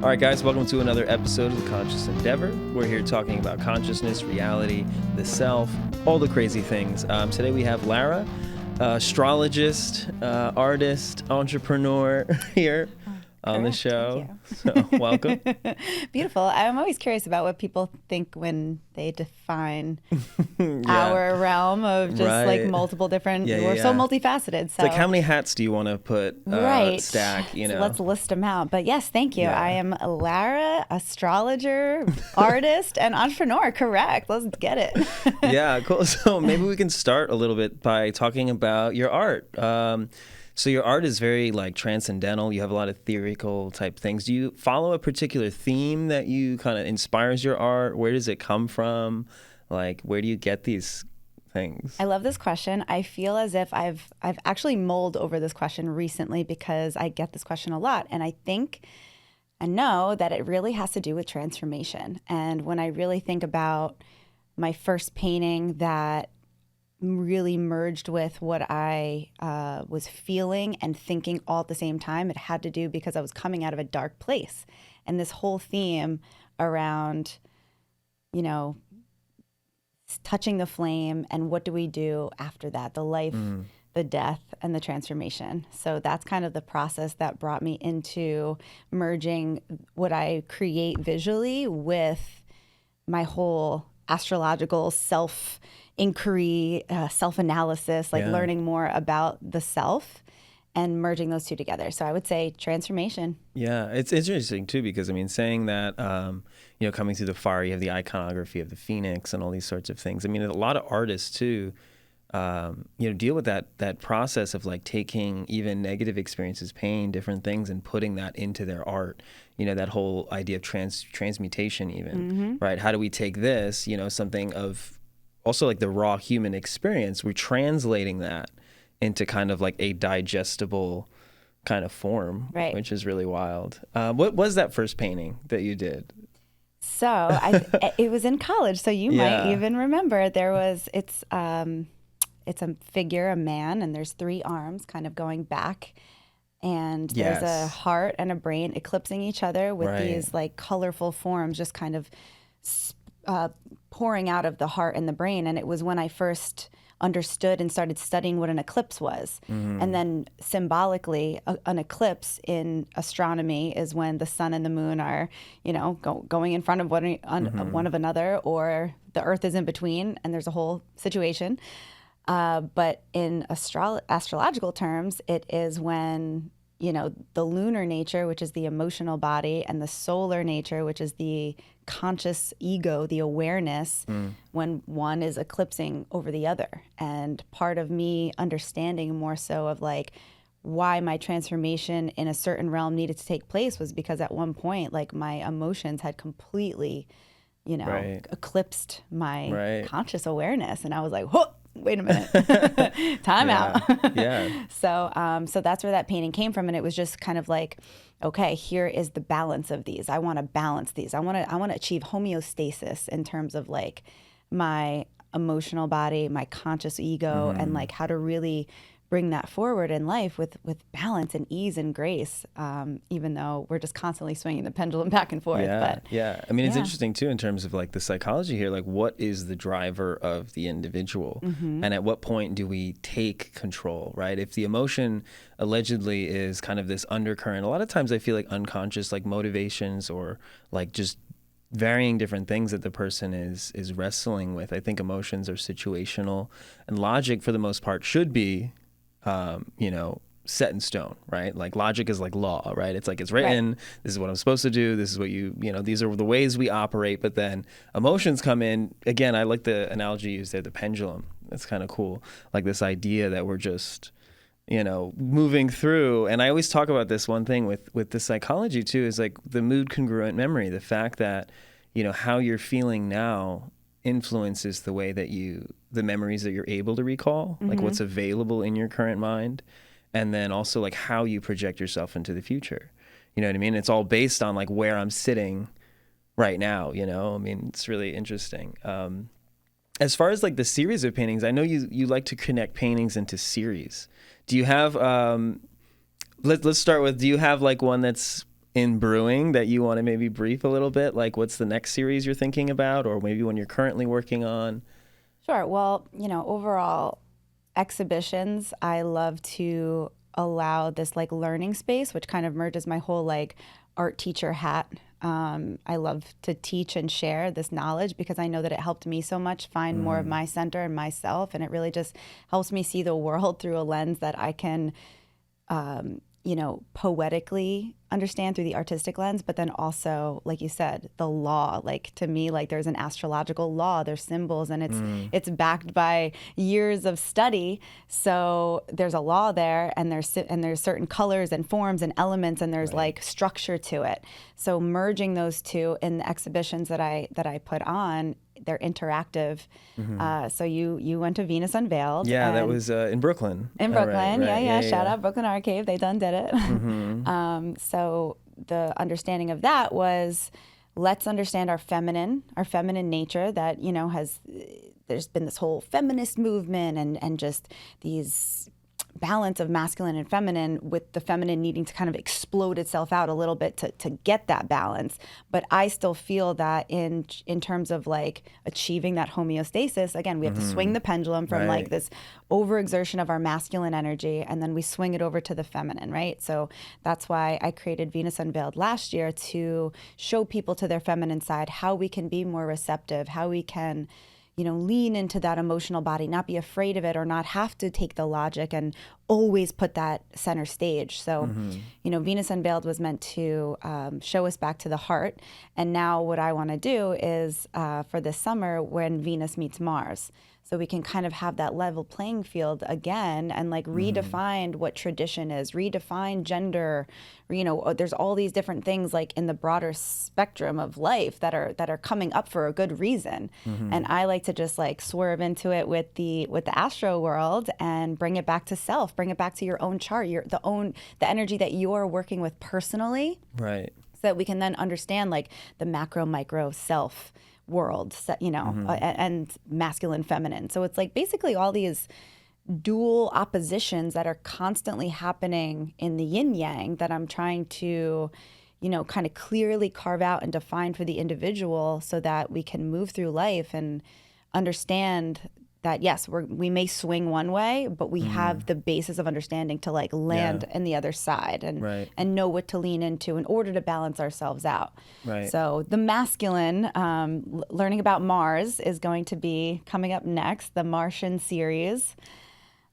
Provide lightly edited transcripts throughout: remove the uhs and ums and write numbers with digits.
All right, guys, welcome to another episode of The Conscious Endeavor. We're here talking about consciousness, reality, the self, all the crazy things. Today we have Lara, astrologist, artist, entrepreneur here on the show. So, welcome. Beautiful. I'm always curious about what people think when they define our realm of just like multiple different, we're so multifaceted. So it's like, how many hats do you want to put, stack, you know? So let's list them out. But yes, thank you. Yeah. I am Lara, astrologer, artist, and entrepreneur. Correct. Let's get it. Yeah, cool. So maybe we can start a little bit by talking about your art. So your art is very like transcendental. You have a lot of theoretical type things. Do you follow a particular theme that you kind of inspires your art? Where does it come from? Like, where do you get these things? I love this question. I feel as if I've actually mulled over this question recently because I get this question a lot. And I think and know that it really has to do with transformation. And when I really think about my first painting that really merged with what I was feeling and thinking all at the same time, it had to do because I was coming out of a dark place. And this whole theme around, you know, touching the flame and what do we do after that, the life, the death, and the transformation. So that's kind of the process that brought me into merging what I create visually with my whole astrological self-inquiry, self-analysis, like learning more about the self and merging those two together. So I would say transformation. Yeah, it's interesting too, because I mean, saying that, coming through the fire, you have the iconography of the phoenix and all these sorts of things. I mean, a lot of artists too, deal with that process of like taking even negative experiences, pain, different things, and putting that into their art. You know, that whole idea of transmutation even, right? How do we take this, something of also like the raw human experience, we're translating that into kind of like a digestible kind of form, right? Which is really wild. What was that first painting that you did? So it was in college, so you might even remember. It's a figure, a man, and there's three arms kind of going back. And there's a heart and a brain eclipsing each other with these like colorful forms just kind of pouring out of the heart and the brain. And it was when I first understood and started studying what an eclipse was. And then symbolically, an eclipse in astronomy is when the sun and the moon are, going in front of one of another, or the earth is in between and there's a whole situation. But in astrological terms, it is when, the lunar nature, which is the emotional body, and the solar nature, which is the conscious ego, the awareness, when one is eclipsing over the other. And part of me understanding more so of like why my transformation in a certain realm needed to take place was because at one point, like my emotions had completely, eclipsed my conscious awareness. And I was like, whoa. Wait a minute, time out. So that's where that painting came from. And it was just kind of like, okay, here is the balance of these. I want to balance these. I want to achieve homeostasis in terms of like my emotional body, my conscious ego, and like how to really bring that forward in life with balance and ease and grace, even though we're just constantly swinging the pendulum back and forth. I mean, it's interesting too in terms of like the psychology here, like what is the driver of the individual, and at what point do we take control, right? If the emotion allegedly is kind of this undercurrent, a lot of times I feel like unconscious, like motivations or like just varying different things that the person is wrestling with. I think emotions are situational, and logic for the most part should be set in stone, right? Like logic is like law, right? It's like it's written, this is what I'm supposed to do, this is what these are the ways we operate, but then emotions come in. Again, I like the analogy you used there, the pendulum. That's kind of cool. Like this idea that we're just, moving through. And I always talk about this one thing with the psychology too, is like the mood congruent memory, the fact that, how you're feeling now influences the way that the memories that you're able to recall, like what's available in your current mind, and then also like how you project yourself into the future. You know what I mean? It's all based on like where I'm sitting right now, I mean, it's really interesting. As far as like the series of paintings, I know you like to connect paintings into series. Do you have, let's start with, do you have like one that's in brewing that you want to maybe brief a little bit? Like, what's the next series you're thinking about, or maybe one you're currently working on? Sure. Well, overall exhibitions, I love to allow this like learning space, which kind of merges my whole like art teacher hat. I love to teach and share this knowledge because I know that it helped me so much find more of my center and myself. And it really just helps me see the world through a lens that I can, poetically understand through the artistic lens, but then also, like you said, the law. Like to me, like there's an astrological law, there's symbols, and it's backed by years of study. So there's a law there, and there's certain colors and forms and elements, and there's like structure to it. So merging those two in the exhibitions that I put on, they're interactive. So you went to Venus Unveiled. Yeah, that was in Brooklyn. In Brooklyn, right. Yeah. Shout out Brooklyn Arcade. They did it. So the understanding of that was, let's understand our feminine nature that, there's been this whole feminist movement and just these balance of masculine and feminine, with the feminine needing to kind of explode itself out a little bit to get that balance. But I still feel that in terms of like achieving that homeostasis, again, we have to swing the pendulum from like this overexertion of our masculine energy, and then we swing it over to the feminine, right? So that's why I created Venus Unveiled last year, to show people to their feminine side, how we can be more receptive, how we can lean into that emotional body, not be afraid of it, or not have to take the logic and always put that center stage. So, Venus Unveiled was meant to show us back to the heart. And now what I want to do is for this summer, when Venus meets Mars, so we can kind of have that level playing field again, and like redefine what tradition is, redefine gender. There's all these different things like in the broader spectrum of life that are coming up for a good reason. And I like to just like swerve into it with the astro world and bring it back to self, bring it back to your own chart, the energy that you're working with personally. Right. So that we can then understand like the macro, micro self world, and masculine, feminine. So it's like basically all these dual oppositions that are constantly happening in the yin yang that I'm trying to, kind of clearly carve out and define for the individual, so that we can move through life and understand that yes, we may swing one way, but we have the basis of understanding to like land in the other side, and know what to lean into in order to balance ourselves out. Right. So the masculine, learning about Mars, is going to be coming up next, the Martian series.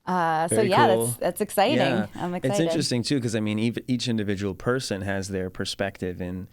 Very cool. That's exciting. Yeah. I'm excited. It's interesting too, because I mean, each individual person has their perspective in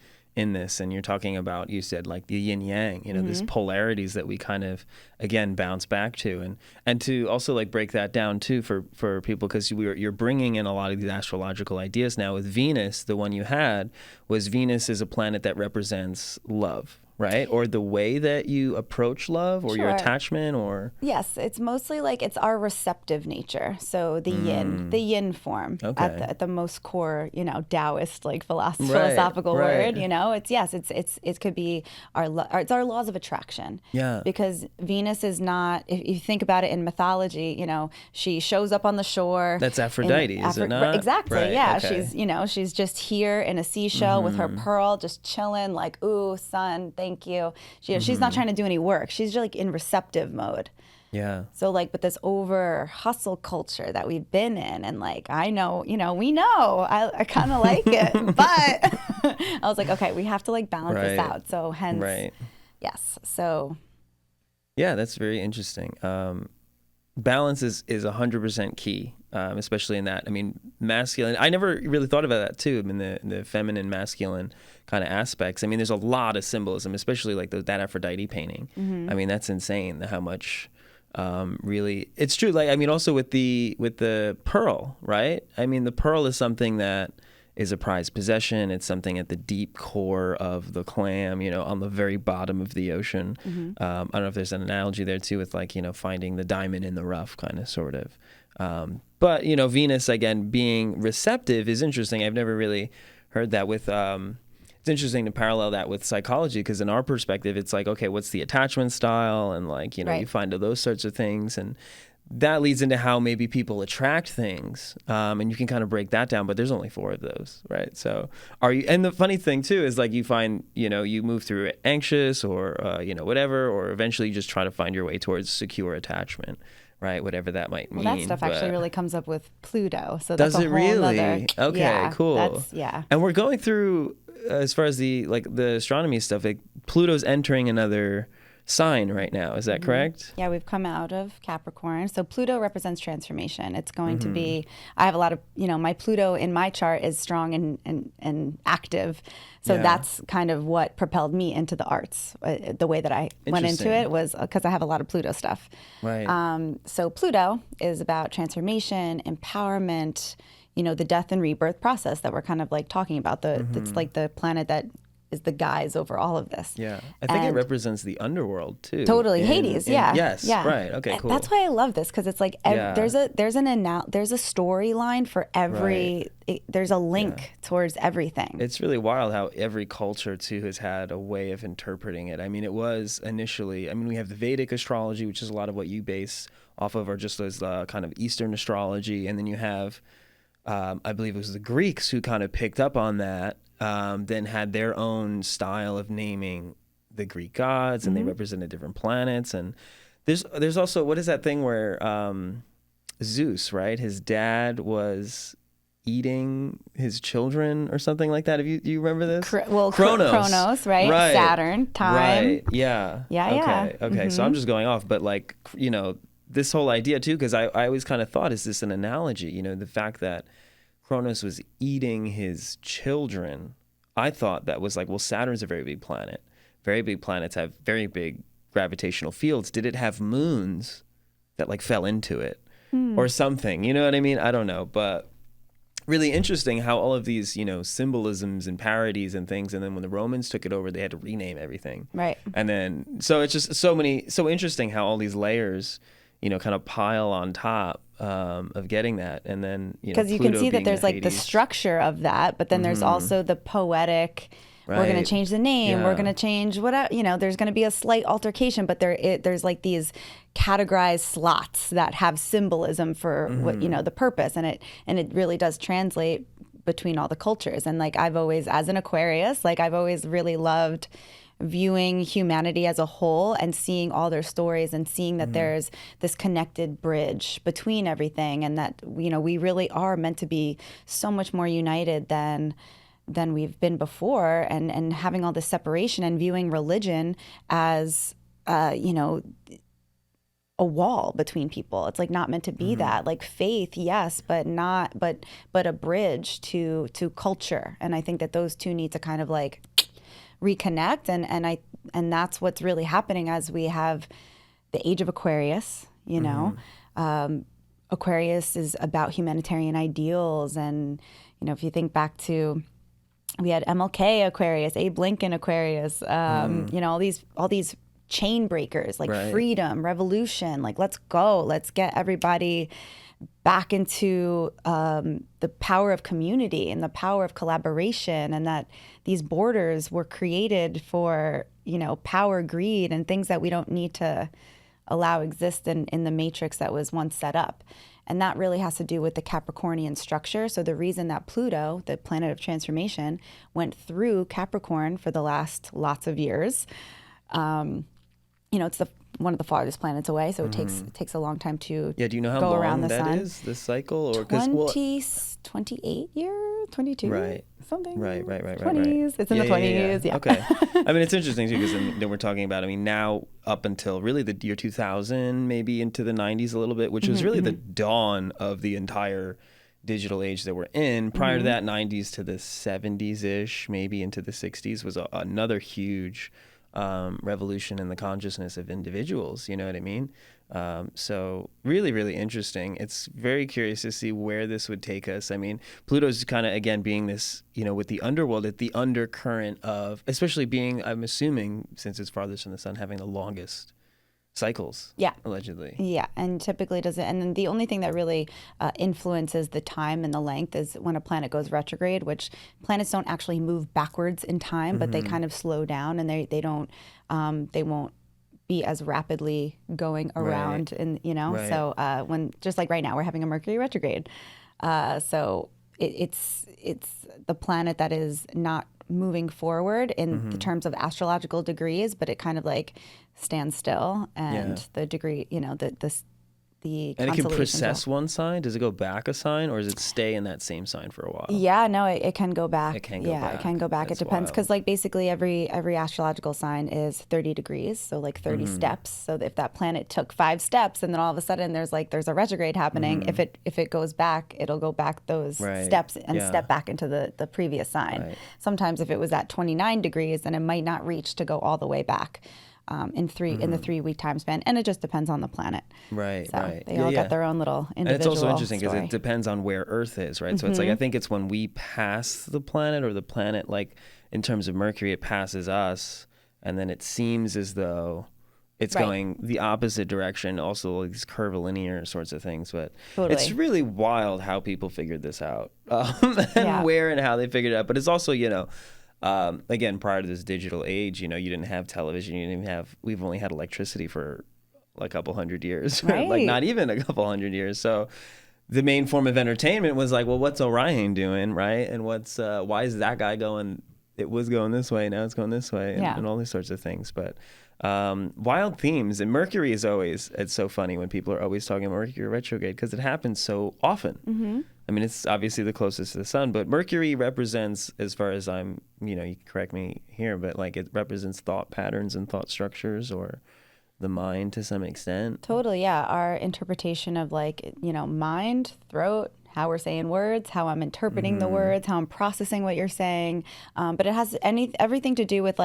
this, and you're talking about, you said like the yin yang, these polarities that we kind of again bounce back to, and to also like break that down too for people, because you're bringing in a lot of these astrological ideas now. With Venus, the one you had was Venus is a planet that represents love, right? Or the way that you approach love, or your attachment, or yes, it's mostly like it's our receptive nature. So the yin form, at the most core, Taoist like philosophical word. It could be it's our laws of attraction. Yeah. Because Venus is not, if you think about it in mythology, she shows up on the shore. That's Aphrodite, is it not? Exactly. Right. Yeah. Okay. She's just here in a seashell with her pearl, just chilling, like, ooh, sun, thank you. She's not trying to do any work. She's just like in receptive mode. Yeah. So like, but this over hustle culture that we've been in, and like, I know, we know, I kind of like it, but I was like, okay, we have to like balance this out. So hence, yes. So. Yeah, that's very interesting. Balance is 100% key, especially in that. I mean, masculine, I never really thought about that too, in the feminine, masculine kind of aspects. I mean, there's a lot of symbolism, especially like that Aphrodite painting. I mean, that's insane how much really, it's true. Like, I mean, also with the pearl, right? I mean, the pearl is something that is a prized possession. It's something at the deep core of the clam, on the very bottom of the ocean. I don't know if there's an analogy there too with like, finding the diamond in the rough kind of sort of. But, Venus, again, being receptive is interesting. I've never really heard that with, it's interesting to parallel that with psychology, because in our perspective, it's like, okay, what's the attachment style? And like, you find those sorts of things. And that leads into how maybe people attract things, and you can kind of break that down. But there's only 4 of those, right? So are you? And the funny thing too is like you find, you move through it anxious or whatever, or eventually you just try to find your way towards secure attachment, right? Whatever that might mean. Well, that stuff actually really comes up with Pluto. So does that's a it whole really? Nother, Okay, yeah, cool. Yeah. And we're going through as far as the astronomy stuff. Like Pluto's entering another sign right now. Is that correct? Yeah, we've come out of Capricorn. So Pluto represents transformation. It's going to be, I have a lot of, my Pluto in my chart is strong and active. So that's kind of what propelled me into the arts. The way that I went into it was because I have a lot of Pluto stuff. Right. So Pluto is about transformation, empowerment, the death and rebirth process that we're kind of like talking about. It's like the planet that is the guise over all of this. Yeah. I think it represents the underworld too. Totally. Hades. Yes. Yeah. Right. Okay, cool. That's why I love this, because it's like there's a storyline for every, there's a link towards everything. It's really wild how every culture too has had a way of interpreting it. I mean, it was initially, we have the Vedic astrology, which is a lot of what you base off of, or just as kind of Eastern astrology. And then you have, I believe it was the Greeks who kind of picked up on that, then had their own style of naming the Greek gods, and they represented different planets. And there's also, what is that thing where Zeus, right? His dad was eating his children or something like that. Do you remember this? Kronos, right? Saturn, time. Right. Yeah. Yeah. Okay. So I'm just going off, but like, this whole idea too, because I always kind of thought, is this an analogy? The fact that Kronos was eating his children, I thought that was like, well, Saturn's a very big planet. Very big planets have very big gravitational fields. Did it have moons that like fell into it or something? You know what I mean? I don't know. But really interesting how all of these, symbolisms and parodies and things. And then when the Romans took it over, they had to rename everything. Right. And then, so it's just so interesting how all these layers, kind of pile on top of getting that. And then, because you can see that there's like the structure of that, but then there's also the poetic, we're going to change the name, we're going to change whatever, there's going to be a slight altercation, but there's like these categorized slots that have symbolism for what, the purpose. And it really does translate between all the cultures. And like, I've always, as an Aquarius, like I've always really loved viewing humanity as a whole and seeing all their stories and seeing that there's this connected bridge between everything, and that we really are meant to be so much more united than we've been before, and having all this separation and viewing religion as a wall between people. It's like not meant to be that. Like faith, yes, but a bridge to culture. And I think that those two need to kind of like reconnect, and that's what's really happening as we have the age of Aquarius. Aquarius is about humanitarian ideals, and if you think back to, we had MLK Aquarius, Abe Lincoln Aquarius, all these chain breakers, like freedom, revolution, like let's go, let's get everybody back into the power of community and the power of collaboration, and that these borders were created for, power, greed, and things that we don't need to allow exist in the matrix that was once set up. And that really has to do with the Capricornian structure. So the reason that Pluto, the planet of transformation, went through Capricorn for the last lots of years, it's one of the farthest planets away, so it takes a long time to do you know how go long around the that sun. is, this cycle? Or 28 years, 22, right, something. Right. 20s. It's in the 20s. Yeah. Okay. It's interesting too, because then we're talking about, now up until really the year 2000, maybe into the 90s a little bit, which was really the dawn of the entire digital age that we're in. Prior to that, 90s to the 70s-ish, maybe into the 60s, was another huge revolution in the consciousness of individuals. You know what I mean? So really, really interesting. It's very curious to see where this would take us. Pluto's kind of, again, being this, with the underworld, at the undercurrent of, especially being, I'm assuming, since it's farthest from the sun, having the longest cycles, allegedly. Yeah, and typically does it. And then the only thing that really influences the time and the length is when a planet goes retrograde, which planets don't actually move backwards in time, but they kind of slow down, and they won't be as rapidly going around, and so when, just like right now, we're having a Mercury retrograde, so it's the planet that is not moving forward in the terms of astrological degrees, but it kind of like stands still, and the degree, the and it can constellations precess one sign. Does it go back a sign, or does it stay in that same sign for a while? Yeah, no, it can go back. It can go back. It can go back. That's it depends, because wild. like basically every astrological sign is 30 degrees, so like 30 steps. So if that planet took 5 steps, and then all of a sudden there's a retrograde happening, if it goes back, it'll go back those steps and step back into the previous sign. Right. Sometimes if it was at 29 degrees, then it might not reach to go all the way back. In the 3-week time span, and it just depends on the planet. Right, so right. They all got their own little individual. And it's also interesting because story. it depends on where Earth is, right? So it's like, I think it's when we pass the planet, or the planet, like in terms of Mercury, it passes us, and then it seems as though it's going the opposite direction. Also, like these curvilinear sorts of things, but it's really wild how people figured this out, and where and how they figured it out. But it's also, again, prior to this digital age, you didn't have television, we've only had electricity for a couple hundred years, right? Like not even a couple hundred years. So the main form of entertainment was like, well, what's Orion doing, right? And why is that guy going, it was going this way, now it's going this way, and all these sorts of things. But wild themes. And Mercury is always, it's so funny when people are always talking about Mercury retrograde, because it happens so often. I mean, it's obviously the closest to the sun, but Mercury represents, as far as I'm, you can correct me here, but like it represents thought patterns and thought structures, or the mind to some extent. Totally, yeah. Our interpretation of mind, throat, how we're saying words, how I'm interpreting the words, how I'm processing what you're saying. But it has everything to do with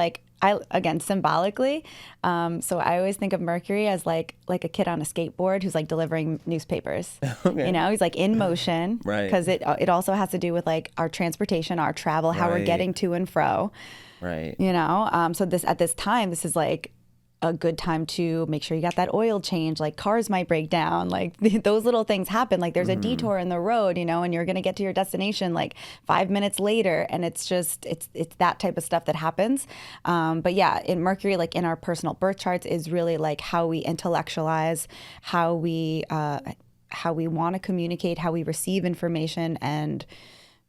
again, symbolically. So I always think of Mercury as like a kid on a skateboard who's like delivering newspapers. Okay. He's like in motion, right? Because it also has to do with like our transportation, our travel, how we're getting to and fro. Right. So at this time, this is like a good time to make sure you got that oil change. Like cars might break down, like those little things happen. Like there's a detour in the road, and you're going to get to your destination like 5 minutes later. And it's just, it's that type of stuff that happens. But yeah, in Mercury, like in our personal birth charts, is really like how we intellectualize, how we want to communicate, how we receive information, and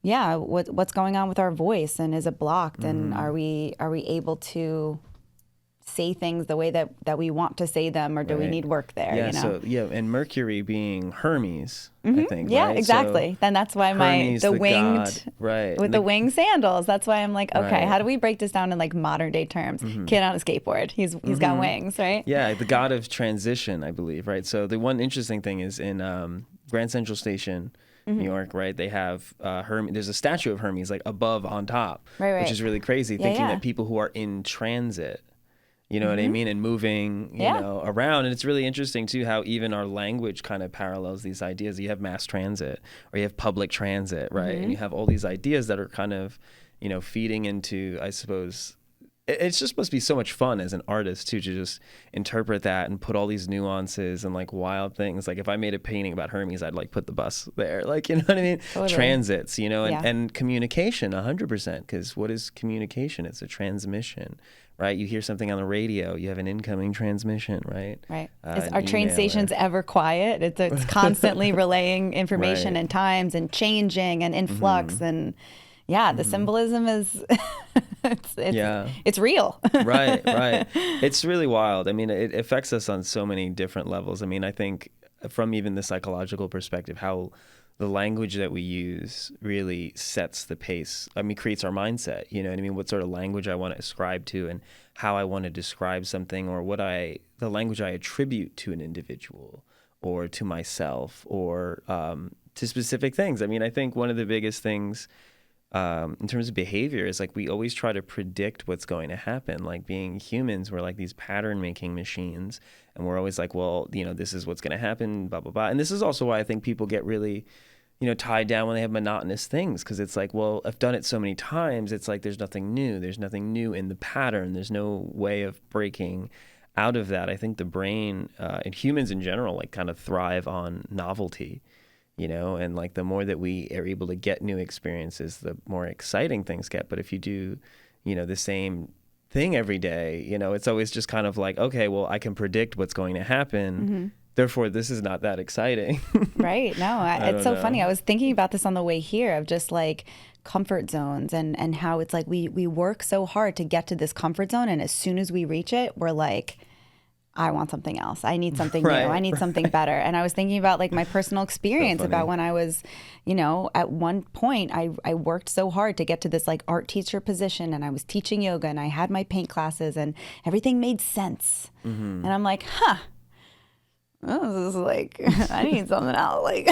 what's going on with our voice, and is it blocked, and are we able to say things the way that we want to say them, or do we need work there? And Mercury being Hermes, I think. Yeah, right? exactly. So then that's why Hermes, the winged, god, right, with the winged sandals. That's why I'm like, okay, how do we break this down in like modern day terms? Kid on a skateboard, he's got wings, right? Yeah, the god of transition, I believe, right? So the one interesting thing is in Grand Central Station, New York, right? They have Hermes. There's a statue of Hermes like above on top, which is really crazy. Thinking that people who are in transit, you know what I mean, and moving, you know, around. And it's really interesting too how even our language kind of parallels these ideas. You have mass transit, or you have public transit, right? And you have all these ideas that are kind of, feeding into, I suppose, it's just must be so much fun as an artist too, to just interpret that and put all these nuances and like wild things. Like if I made a painting about Hermes, I'd like put the bus there, like, you know what I mean? Totally. Transits, and communication 100%, because what is communication? It's a transmission, right? You hear something on the radio, you have an incoming transmission, right? Right. Are train stations ever quiet? It's constantly relaying information and times and changing and influx and the symbolism is it's real. Right. It's really wild. I mean, it affects us on so many different levels. I mean, I think from even the psychological perspective, how the language that we use really sets the pace. I mean, creates our mindset, you know what I mean? What sort of language I want to ascribe to, and how I want to describe something, or the language I attribute to an individual or to myself, or to specific things. I mean, I think one of the biggest things in terms of behavior is like we always try to predict what's going to happen. Like being humans, we're like these pattern making machines, and we're always like, well, this is what's going to happen, blah, blah, blah. And this is also why I think people get really, tied down when they have monotonous things, because it's like, well, I've done it so many times. It's like there's nothing new. There's nothing new in the pattern. There's no way of breaking out of that. I think the brain and humans in general like kind of thrive on novelty. And like the more that we are able to get new experiences, the more exciting things get. But if you do, the same thing every day. You know, it's always just kind of like, okay, well, I can predict what's going to happen. Therefore, this is not that exciting. Right. No, it's so funny. I was thinking about this on the way here of just like comfort zones and how it's like we work so hard to get to this comfort zone. And as soon as we reach it, we're like, I want something else. I need something new. I need something better. And I was thinking about like my personal experience about when I was, you know, at one point I worked so hard to get to this like art teacher position, and I was teaching yoga and I had my paint classes and everything made sense. And I'm like, this is like, I need something else. Like,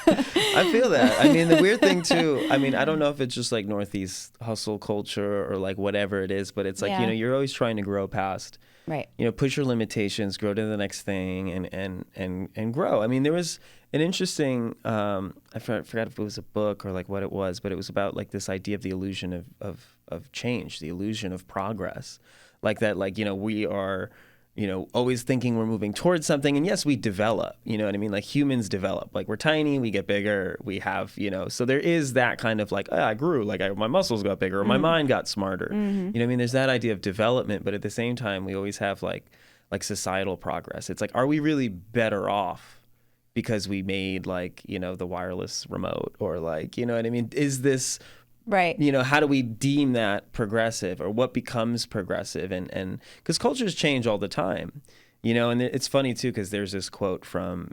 I feel that. I mean, the weird thing too, I mean, I don't know if it's just like Northeast hustle culture or like whatever it is, but it's like, you know, you're always trying to grow past, right. You know, push your limitations, grow to the next thing and grow. I mean, there was an interesting, I forgot if it was a book or like what it was, but it was about like this idea of the illusion of change, the illusion of progress. Like that, like, you know, we are, you know, always thinking we're moving towards something. And yes, we develop, you know what I mean? Like humans develop, like we're tiny, we get bigger, we have, you know, so there is that kind of like, I grew, like my muscles got bigger, or my mind got smarter. You know what I mean? There's that idea of development, but at the same time, we always have like societal progress. It's like, are we really better off because we made like, you know, the wireless remote, or like, you know what I mean? Is this, right, you know, how do we deem that progressive, or what becomes progressive? And because cultures change all the time, you know, and it's funny too, because there's this quote from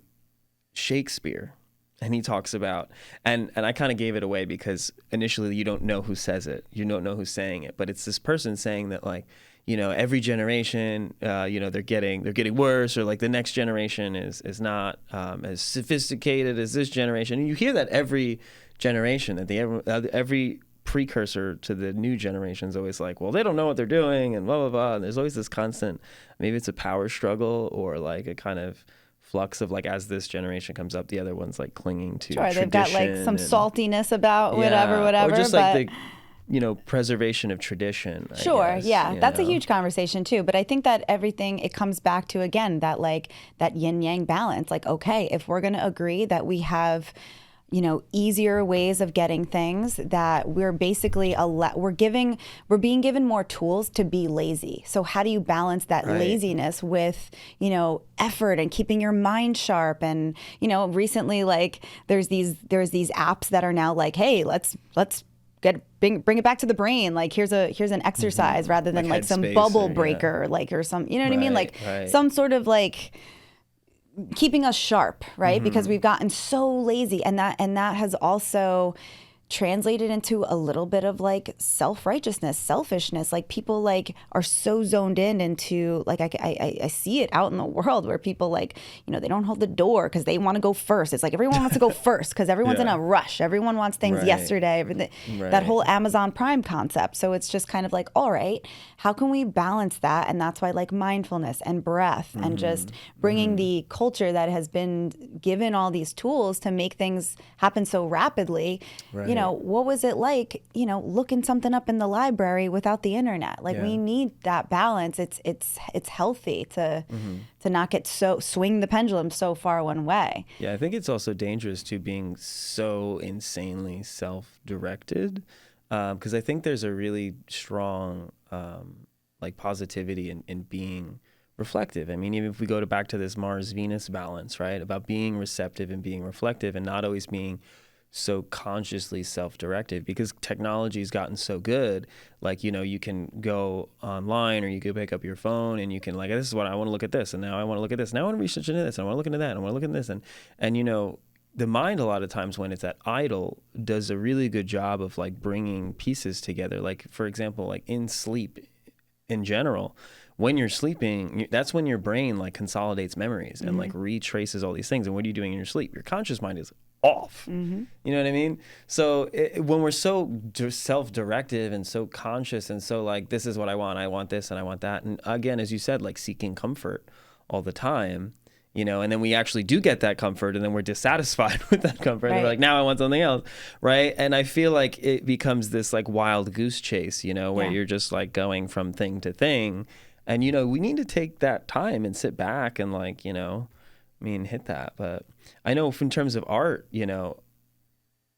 Shakespeare, and he talks about, and I kind of gave it away because initially you don't know who says it, you don't know who's saying it, but it's this person saying that like, you know, every generation, you know, they're getting worse, or like the next generation is not as sophisticated as this generation. And you hear that every generation, that every precursor to the new generation is always like, well, they don't know what they're doing, and blah blah blah. And there's always this constant, maybe it's a power struggle, or like a kind of flux of like, as this generation comes up, the other one's like clinging to tradition. They've got like some saltiness about whatever, or just like the, you know, preservation of tradition. I guess, that's a huge conversation too. But I think that everything, it comes back to, again, that like that yin yang balance. Like, okay, if we're going to agree that we have, you know, easier ways of getting things, that we're basically we're being given more tools to be lazy. So how do you balance that laziness with, you know, effort and keeping your mind sharp? And, you know, recently, like there's these apps that are now like, hey, let's bring it back to the brain. Like here's an exercise, rather than like some bubble breaker, like, or some, you know what I mean? Like some sort of like keeping us sharp, right? Because we've gotten so lazy, and that has also translated into a little bit of like self-righteousness, selfishness. Like people like are so zoned into like, I see it out in the world where people like, you know, they don't hold the door because they want to go first. It's like everyone wants to go first because everyone's in a rush. Everyone wants things yesterday. That whole Amazon Prime concept. So it's just kind of like, all right, how can we balance that? And that's why like mindfulness and breath and just bringing the culture that has been given all these tools to make things happen so rapidly. You know, what was it like, you know, looking something up in the library without the internet? Like we need that balance. It's healthy to not get swing the pendulum so far one way. Yeah, I think it's also dangerous to being so insanely self-directed, because I think there's a really strong like positivity in being reflective. I mean, even if we go back to this Mars-Venus balance, right, about being receptive and being reflective, and not always being so consciously self-directed, because technology's gotten so good. Like, you know, you can go online, or you can pick up your phone and you can like, this is what I want to look at this, and now I want to look at this, now I want to research into this, and I want to look into that, and I want to look into this, and you know, the mind a lot of times when it's at idle does a really good job of like bringing pieces together. Like for example, like in sleep in general, when you're sleeping, that's when your brain like consolidates memories and like retraces all these things. And what are you doing in your sleep? Your conscious mind is off. You know what I mean? So when we're so self-directive and so conscious and so like, this is what I want this and I want that. And again, as you said, like seeking comfort all the time, you know, and then we actually do get that comfort, and then we're dissatisfied with that comfort. And we're like, now I want something else. Right. And I feel like it becomes this like wild goose chase, you know, where you're just like going from thing to thing. And, you know, we need to take that time and sit back and like, you know, I mean, hit that. But I know in terms of art, you know,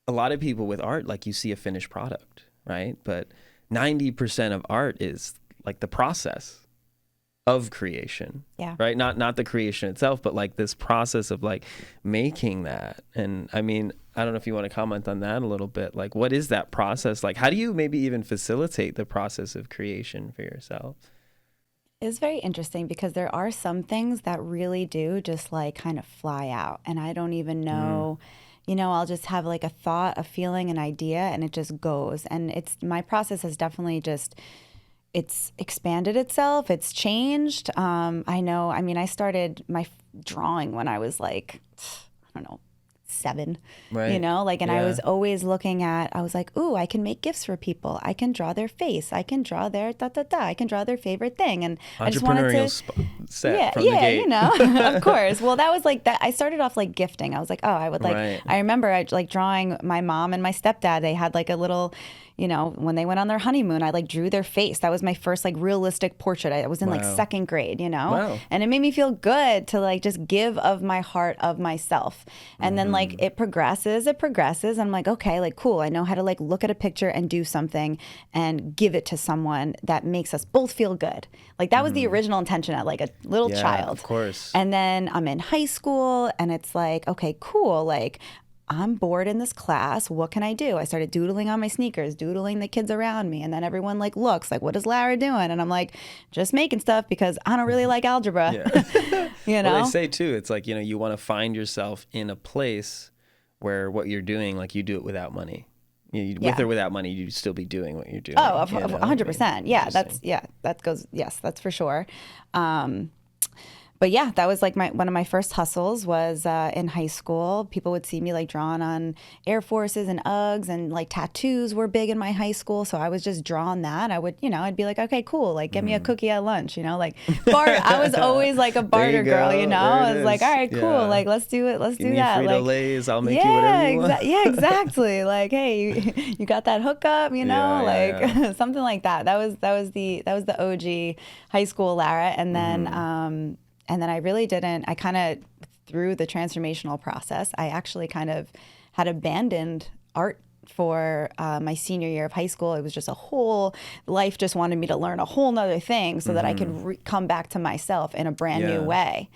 a lot of people with art, like you see a finished product, right? But 90% of art is like the process of creation. Yeah. Right. Not the creation itself, but like this process of like making that. And I mean, I don't know if you want to comment on that a little bit. Like, what is that process? Like, how do you maybe even facilitate the process of creation for yourself? It's very interesting because there are some things that really do just like kind of fly out. And I don't even know, I'll just have like a thought, a feeling, an idea, and it just goes. And my process has definitely it's expanded itself. It's changed. I know. I mean, I started my drawing when I was like, I don't know, 7, Right. and Yeah. I was always I was like, ooh, I can make gifts for people. I can draw their face. I can draw their I can draw their favorite thing. And I just wanted to, set from the gate. Of course. Well, that was like that. I started off like gifting. I was like, oh, I would like, Right. I remember I like drawing my mom and my stepdad. They had like a little, when they went on their honeymoon, I like drew their face. That was my first like realistic portrait. I was in like Wow. 2nd grade, Wow. and it made me feel good to like just give of my heart, of myself. And then like it progresses. I'm like, okay, like cool. I know how to like look at a picture and do something and give it to someone that makes us both feel good. Like that was the original intention at like a little child. Of course. And then I'm in high school and it's like, okay, cool. Like I'm bored in this class. What can I do? I started doodling on my sneakers, doodling the kids around me. And then everyone like looks like, what is Lara doing? And I'm like, just making stuff because I don't really like algebra. Yeah. Well, they say too, it's like, you want to find yourself in a place where what you're doing, like you do it without money. With or without money, you'd still be doing what you're doing. Oh, 100%. Yeah, that's for sure. But yeah, that was like one of my first hustles was in high school. People would see me like drawn on Air Forces and Uggs, and like tattoos were big in my high school. So I was just drawing that. I would, I'd be like, okay, cool. Like, give me a cookie at lunch, like I was always like a barter girl, I was like, all right, cool. Like, let's do it. Let's do that. Frito Lays, I'll make you whatever you want. Yeah, exactly. Like, hey, you got that hookup, something like that. That was the OG high school Lara. And then I really didn't, I kind of, through the transformational process, I actually kind of had abandoned art for my senior year of high school. It was just a whole, life just wanted me to learn a whole nother thing so that I could come back to myself in a brand new way.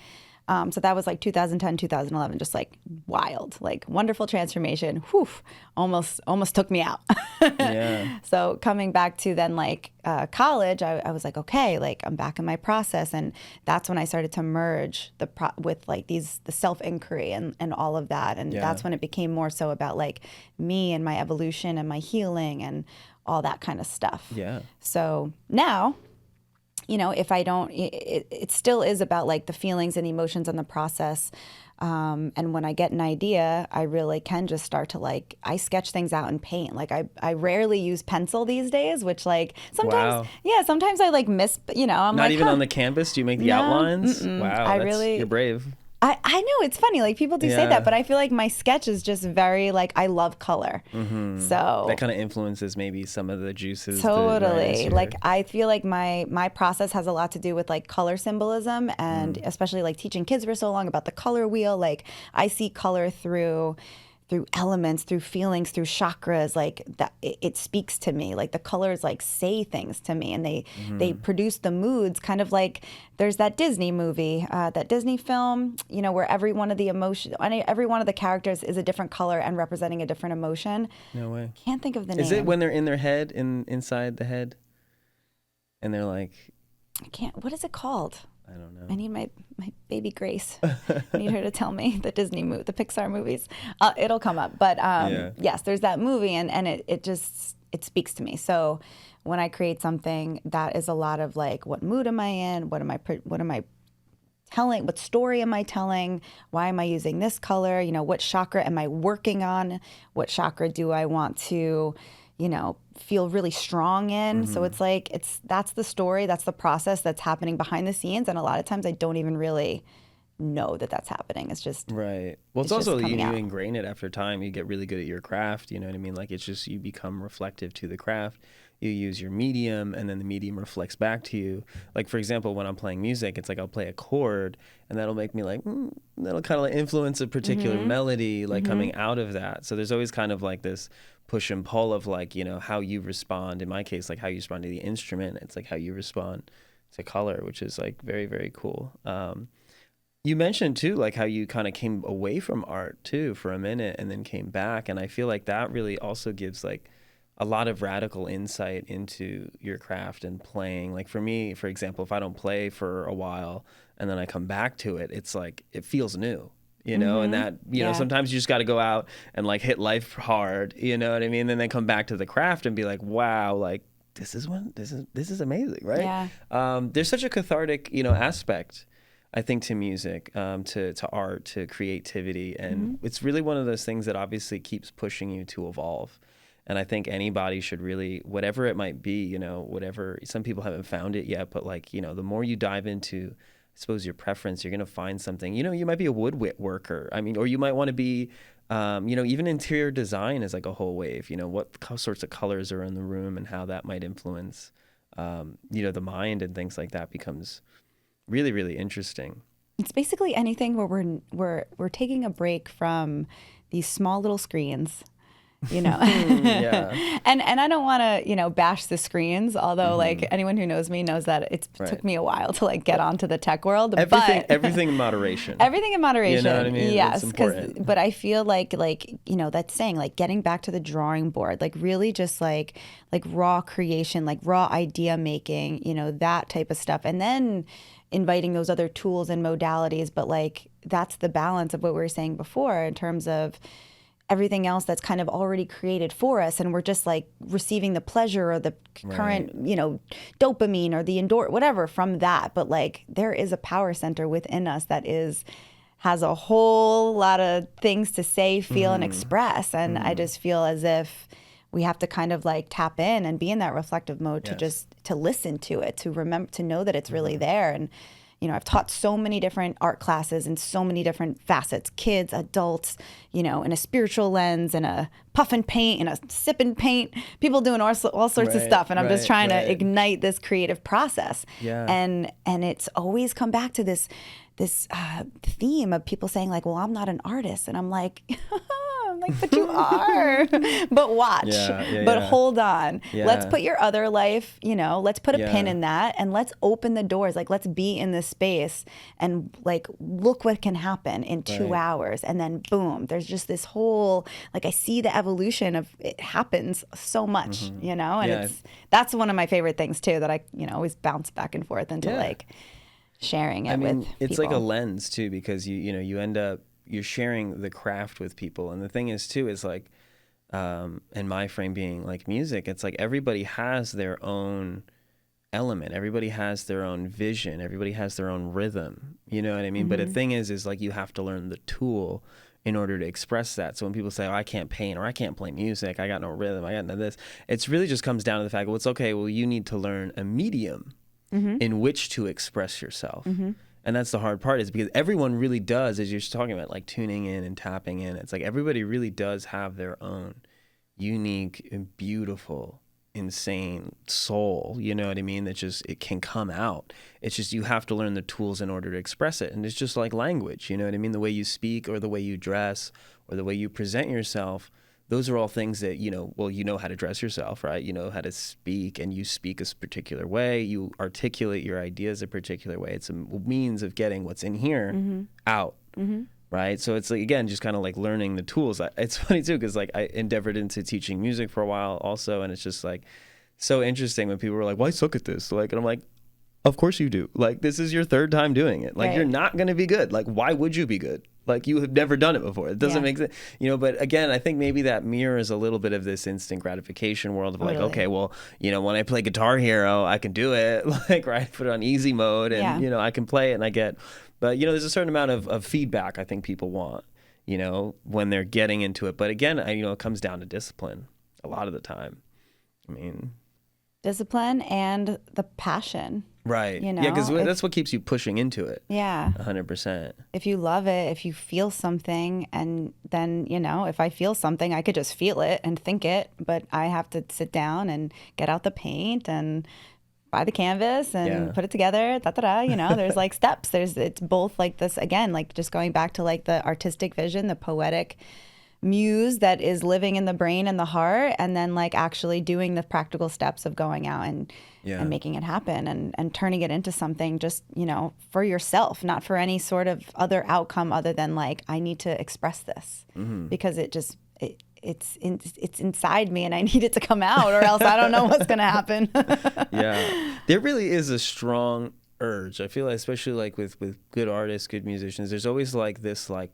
So that was like 2010, 2011, just like wild, like wonderful transformation. Whew, almost took me out. Yeah. So coming back to then like college, I was like, okay, like I'm back in my process. And that's when I started to merge with like the self-inquiry and all of that. And that's when it became more so about like me and my evolution and my healing and all that kind of stuff. Yeah. So now, if I don't, it still is about like the feelings and emotions and the process. And when I get an idea, I really can just start to like, I sketch things out and paint. Like I rarely use pencil these days, which like sometimes, sometimes I like miss, I'm not like, even on the canvas. Do you make the outlines? Wow. You're brave. I know it's funny. Like people do say that, but I feel like my sketch is just very like I love color. So that kind of influences maybe some of the juices. Totally. Like I feel like my process has a lot to do with like color symbolism, and especially like teaching kids for so long about the color wheel. Like I see color through elements, through feelings, through chakras, like that it speaks to me. Like the colors like say things to me, and they produce the moods, kind of like there's that Disney movie, that Disney film, where every one of the characters is a different color and representing a different emotion. No way. Can't think of the name. Is it when they're in their head, inside the head, and they're like, I can't, what is it called? I don't know. I need my baby Grace. I need her to tell me the Pixar movies. It'll come up. But yes, there's that movie, and it speaks to me. So when I create something, that is a lot of like, what mood am I in? What am I telling? What story am I telling? Why am I using this color? What chakra am I working on? What chakra do I want to feel really strong in? So it's like, that's the story, that's the process that's happening behind the scenes. And a lot of times I don't even really know that that's happening. It's just, right. Well, it's also, you ingrain it after time. You get really good at your craft. You know what I mean? Like it's just, you become reflective to the craft. you use your medium, and then the medium reflects back to you. Like, for example, when I'm playing music, it's like I'll play a chord, and that'll make me like, that'll kind of like influence a particular melody, like coming out of that. So there's always kind of like this push and pull of like, you know, how you respond. In my case, like how you respond to the instrument. It's like how you respond to color, which is like very, very cool. You mentioned too, like how you kind of came away from art too for a minute and then came back. And I feel like that really also gives like a lot of radical insight into your craft and playing. Like for me, for example, if I don't play for a while and then I come back to it, it's like, it feels new, you know, and that, you know, sometimes you just got to go out and like hit life hard, you know what I mean? And then come back to the craft and be like, wow, like this is amazing, right? Yeah. There's such a cathartic, you know, aspect, I think, to music, to art, to creativity. And it's really one of those things that obviously keeps pushing you to evolve. And I think anybody should really, whatever it might be, you know, whatever, some people haven't found it yet, but like, you know, the more you dive into, I suppose, your preference, you're going to find something. You know, you might be a woodworker. I mean, or you might want to be, you know, even interior design is like a whole wave, you know, what sorts of colors are in the room and how that might influence, you know, the mind and things like that becomes really, really interesting. It's basically anything where we're taking a break from these small little screens, you know. And I don't want to, you know, bash the screens, although like anyone who knows me knows that it took me a while to like get onto the tech world. Everything in moderation. Everything in moderation. You know what I mean? Yes, but I feel like you know, that saying, like getting back to the drawing board, like really just like raw creation, like raw idea making, you know, that type of stuff, and then inviting those other tools and modalities. But like that's the balance of what we were saying before in terms of everything else that's kind of already created for us, and we're just like receiving the pleasure or the current, you know, dopamine or the whatever from that. But like there is a power center within us that has a whole lot of things to say, feel, and express. And I just feel as if we have to kind of like tap in and be in that reflective mode to listen to it, to remember, to know that it's really there. And you know, I've taught so many different art classes in so many different facets, kids, adults, you know, in a spiritual lens, in a puff and paint, in a sip and paint, people doing all sorts of stuff. And I'm just trying to ignite this creative process. Yeah. And it's always come back to this theme of people saying like, well, I'm not an artist. And I'm like, but you are. But watch. But hold on. Let's put your other life, you know, let's put a pin in that, and let's open the doors. Like, let's be in this space and like look what can happen in 2 hours. And then boom, there's just this whole, like, I see the evolution of it happens so much, you know, and that's one of my favorite things too, that I, you know, always bounce back and forth into like sharing it with people. It's like a lens too, because you know, you end up, you're sharing the craft with people. And the thing is too, is like, in my frame being like music, it's like everybody has their own element. Everybody has their own vision. Everybody has their own rhythm. You know what I mean? But the thing is like you have to learn the tool in order to express that. So when people say, oh, I can't paint or I can't play music, I got no rhythm, I got none of this, it's really just comes down to the fact, well, it's okay. Well, you need to learn a medium in which to express yourself. And that's the hard part, is because everyone really does, as you're talking about, like tuning in and tapping in. It's like everybody really does have their own unique, beautiful, insane soul. You know what I mean? That just, it can come out. It's just you have to learn the tools in order to express it. And it's just like language. You know what I mean? The way you speak or the way you dress or the way you present yourself. Those are all things that, you know, well, you know how to dress yourself, right? You know how to speak, and you speak a particular way. You articulate your ideas a particular way. It's a means of getting what's in here out, right? So it's like, again, just kind of like learning the tools. It's funny too, because like I endeavored into teaching music for a while also, and it's just like so interesting when people were like, well, I suck at this. Like, and I'm like, of course you do. Like, this is your third time doing it. Like, you're not going to be good. Like, why would you be good? Like, you have never done it before. It doesn't make sense. You know, but again, I think maybe that mirrors a little bit of this instant gratification world of like, okay, well, you know, when I play Guitar Hero, I can do it. Like, right, put it on easy mode and, you know, I can play it and I get, but, you know, there's a certain amount of feedback I think people want, you know, when they're getting into it. But again, you know, it comes down to discipline a lot of the time. I mean, discipline and the passion. Right. You know, Yeah, because that's what keeps you pushing into it. Yeah. 100%. If you love it, if you feel something, and then, you know, if I feel something, I could just feel it and think it, but I have to sit down and get out the paint and buy the canvas and put it together, you know, there's like steps. It's both like this, again, like just going back to like the artistic vision, the poetic muse that is living in the brain and the heart, and then like actually doing the practical steps of going out and making it happen and turning it into something just, you know, for yourself, not for any sort of other outcome other than like, I need to express this because it's inside me and I need it to come out or else I don't know what's going to happen. Yeah. There really is a strong urge. I feel like, especially like with good artists, good musicians, there's always like this, like,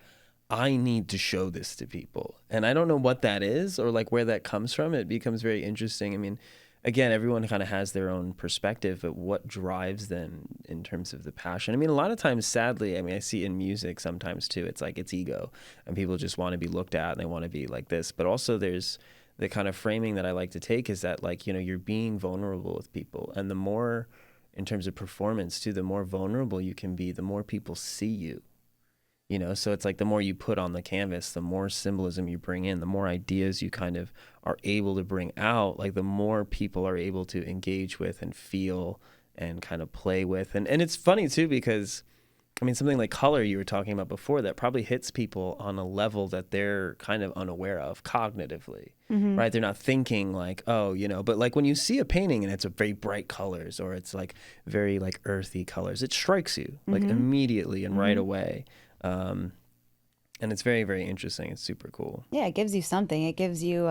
I need to show this to people. And I don't know what that is or like where that comes from. It becomes very interesting. I mean, again, everyone kind of has their own perspective, but what drives them in terms of the passion? I mean, a lot of times, sadly, I mean, I see in music sometimes too, it's like it's ego and people just want to be looked at and they want to be like this. But also there's the kind of framing that I like to take is that, like, you know, you're being vulnerable with people. And the more, in terms of performance too, the more vulnerable you can be, the more people see you. You know, so it's like the more you put on the canvas, the more symbolism you bring in, the more ideas you kind of are able to bring out, like the more people are able to engage with and feel and kind of play with. And it's funny too, because I mean, something like color you were talking about before, that probably hits people on a level that they're kind of unaware of cognitively, right? They're not thinking like, oh, you know, but like when you see a painting and it's a very bright colors or it's like very like earthy colors, it strikes you like immediately and right away. And it's very, very interesting. It's super cool. Yeah, it gives you something. It gives you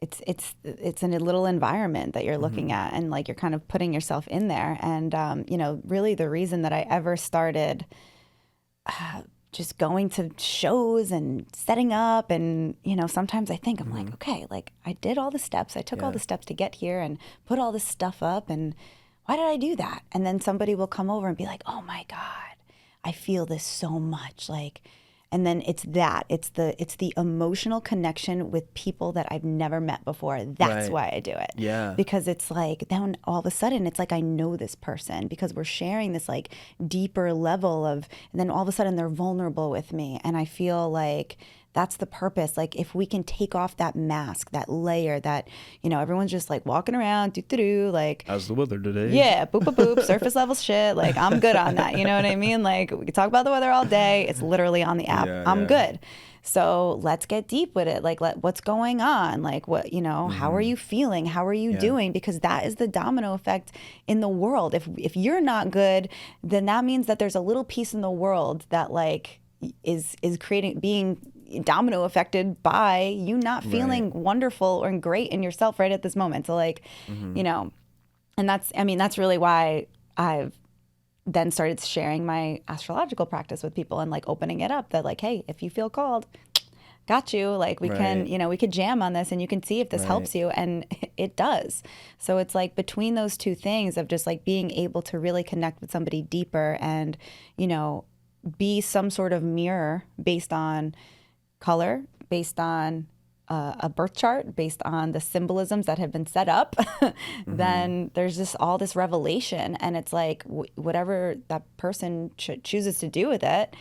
it's in a little environment that you're looking at, and like you're kind of putting yourself in there. And you know, really the reason that I ever started just going to shows and setting up, and you know, sometimes I think I'm like, okay, like I did all the steps. I took all the steps to get here and put all this stuff up, and why did I do that? And then somebody will come over and be like, oh my God, I feel this so much, like, and then it's the emotional connection with people that I've never met before. That's why I do it. Yeah. Because it's like, then all of a sudden it's like I know this person because we're sharing this like deeper level of, and then all of a sudden they're vulnerable with me, and I feel like that's the purpose. Like if we can take off that mask, that layer that, you know, everyone's just like walking around, like, how's the weather today? Yeah, boop, boop, boop, surface level shit. Like I'm good on that. You know what I mean? Like we can talk about the weather all day. It's literally on the app. I'm good. So let's get deep with it. Like what's going on? Like what, you know, how are you feeling? How are you doing? Because that is the domino effect in the world. If you're not good, then that means that there's a little piece in the world that like is being domino affected by you not feeling wonderful or great in yourself right at this moment. So like, you know, and that's really why I've then started sharing my astrological practice with people and like opening it up that like, hey, if you feel called, got you. Like we can, you know, we could jam on this and you can see if this helps you. And it does. So it's like between those two things of just like being able to really connect with somebody deeper and, you know, be some sort of mirror based on color, based on a birth chart, based on the symbolisms that have been set up, then there's just all this revelation. And it's like whatever that person chooses to do with it,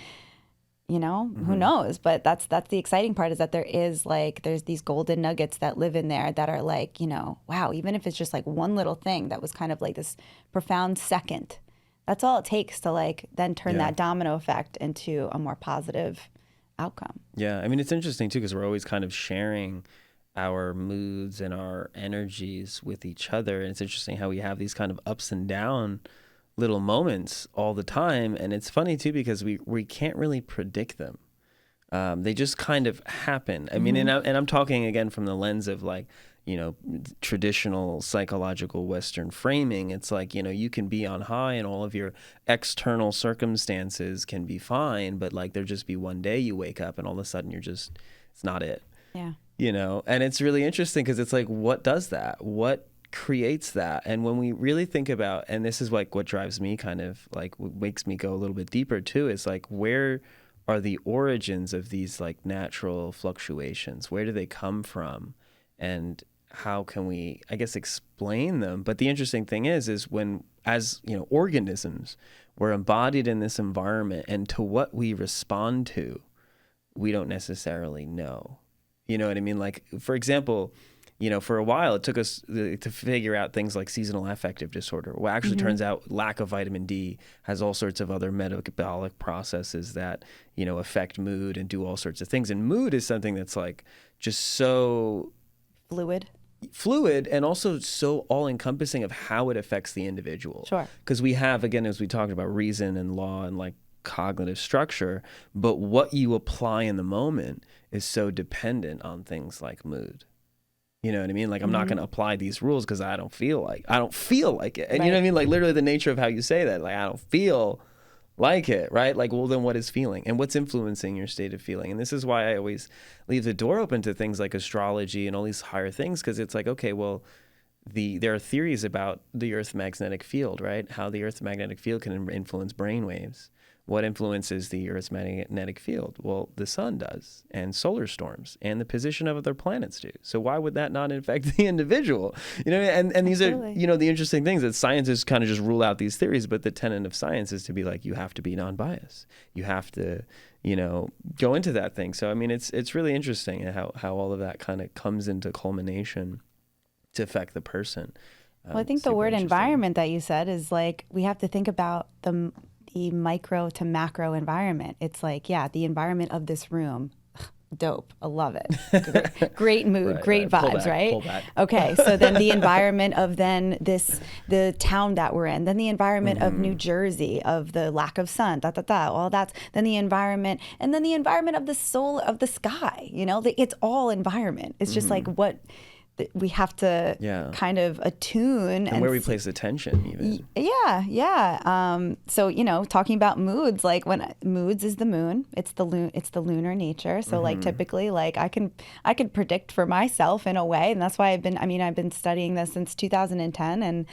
you know, who knows? But that's the exciting part, is that there's these golden nuggets that live in there that are like, you know, wow, even if it's just like one little thing that was kind of like this profound second, that's all it takes to like then turn that domino effect into a more positive outcome. Yeah, I mean, it's interesting too, because we're always kind of sharing our moods and our energies with each other. And it's interesting how we have these kind of ups and down little moments all the time. And it's funny too, because we can't really predict them. They just kind of happen. I mean, and I'm talking again from the lens of like, you know, traditional psychological Western framing. It's like, you know, you can be on high and all of your external circumstances can be fine, but like there just be one day you wake up and all of a sudden it's not it. Yeah. You know, and it's really interesting because it's like, what does that? What creates that? And when we really think about, and this is like what drives me kind of like, what makes me go a little bit deeper too, is like, where are the origins of these like natural fluctuations? Where do they come from? And how can we, I guess, explain them? But the interesting thing is when, as you know, organisms, we're embodied in this environment, and to what we respond to, we don't necessarily know. You know what I mean? Like, for example, you know, for a while it took us to figure out things like seasonal affective disorder. Well, actually turns out lack of vitamin D has all sorts of other metabolic processes that, you know, affect mood and do all sorts of things. And mood is something that's like just so fluid and also so all-encompassing of how it affects the individual. Sure. Because we have, again, as we talked about, reason and law and like cognitive structure, but what you apply in the moment is so dependent on things like mood. You know what I mean? Like, I'm not going to apply these rules because I don't feel like it. And you know what I mean? Like, literally the nature of how you say that, like, I don't feel like it, right? Like, well, then what is feeling and what's influencing your state of feeling? And this is why I always leave the door open to things like astrology and all these higher things, because it's like, okay, well, there are theories about the Earth's magnetic field, right? How the Earth's magnetic field can influence brain waves. What influences the Earth's magnetic field? Well, the sun does, and solar storms, and the position of other planets do. So why would that not affect the individual? You know, and these are, you know, the interesting things that scientists kind of just rule out these theories, but the tenet of science is to be like, you have to be non-biased. You have to, you know, go into that thing. So, I mean, it's really interesting how all of that kind of comes into culmination to affect the person. Well, I think the word environment that you said is like, we have to think about the micro to macro environment. It's like, yeah, the environment of this room, dope. I love it. Great mood, great vibes, right? Okay, so then the environment of the town that we're in, then the environment of New Jersey, of the lack of sun, all that's, then the environment, and then the environment of the soul of the sky. You know, it's all environment. It's just like what we have to kind of attune and where we place attention even. So, you know, talking about moods, like when moods is the moon, it's the lunar nature. So like typically, like I can predict for myself in a way, and that's why I've been studying this since 2010,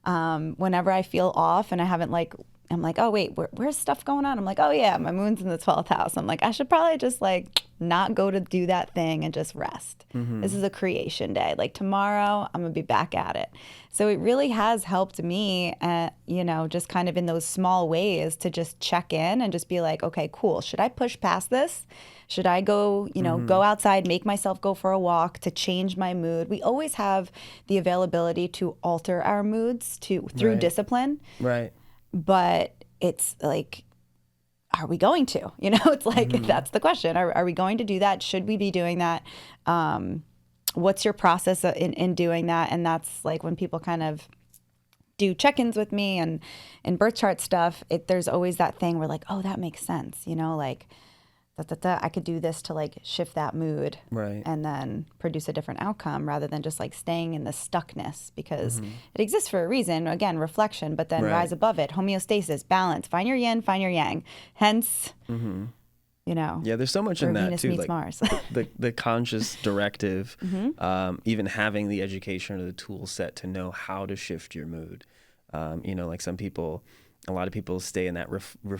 and whenever I feel off and I'm like, oh wait, where's stuff going on? I'm like, oh yeah, my moon's in the 12th house. I'm like, I should probably just like not go to do that thing and just rest. This is a creation day. Like tomorrow, I'm gonna be back at it. So it really has helped me, you know, just kind of in those small ways to just check in and just be like, okay, cool. Should I push past this? Should I go, you know, go outside, make myself go for a walk to change my mood? We always have the availability to alter our moods through discipline. Right. But it's like, are we going to? You know, it's like, that's the question. Are we going to do that? Should we be doing that? What's your process in doing that? And that's like when people kind of do check-ins with me and birth chart stuff, there's always that thing where like, oh, that makes sense. You know, like, I could do this to like shift that mood and then produce a different outcome rather than just like staying in the stuckness, because it exists for a reason. Again, reflection, but then rise above it, homeostasis, balance, find your yin, find your yang. Hence, you know. Yeah, there's so much in that Venus too. meets Like Mars. the conscious directive, even having the education or the tool set to know how to shift your mood. You know, like a lot of people stay in that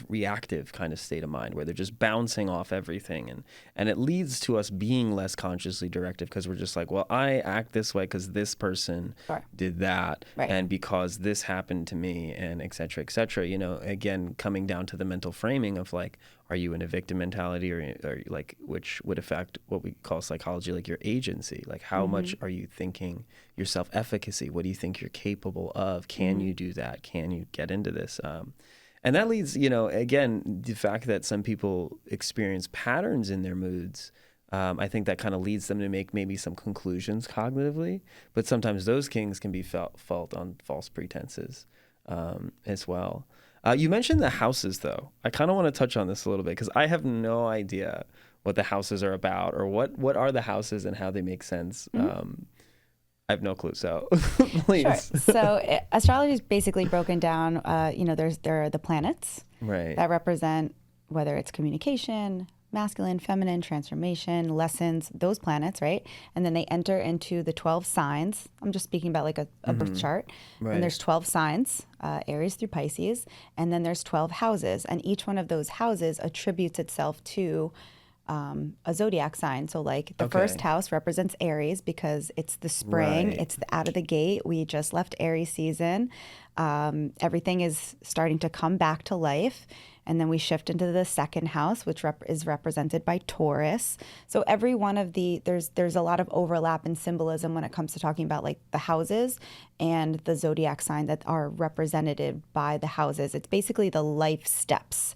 reactive kind of state of mind where they're just bouncing off everything. And it leads to us being less consciously directive because we're just like, well, I act this way because this person did that. And because this happened to me, and et cetera, you know, again, coming down to the mental framing of like, are you in a victim mentality or like, which would affect what we call psychology, like your agency, like how much are you thinking your self-efficacy? What do you think you're capable of? Can you do that? Can you get into this? And that leads, you know, again, the fact that some people experience patterns in their moods, I think that kind of leads them to make maybe some conclusions cognitively, but sometimes those things can be felt on false pretenses as well. You mentioned the houses, though. I kind of want to touch on this a little bit because I have no idea what the houses are about or what are the houses and how they make sense. I have no clue, so please. Sure. So astrology is basically broken down. You know, there are the planets that represent whether it's communication, masculine, feminine, transformation, lessons, those planets, right? And then they enter into the 12 signs. I'm just speaking about like a birth chart. And there's 12 signs, Aries through Pisces. And then there's 12 houses. And each one of those houses attributes itself to a zodiac sign. So like the first house represents Aries because it's the spring, it's the out of the gate. We just left Aries season. Everything is starting to come back to life. And then we shift into the second house, which is represented by Taurus. So every one of there's a lot of overlap in symbolism when it comes to talking about like the houses and the zodiac sign that are represented by the houses. It's basically the life steps.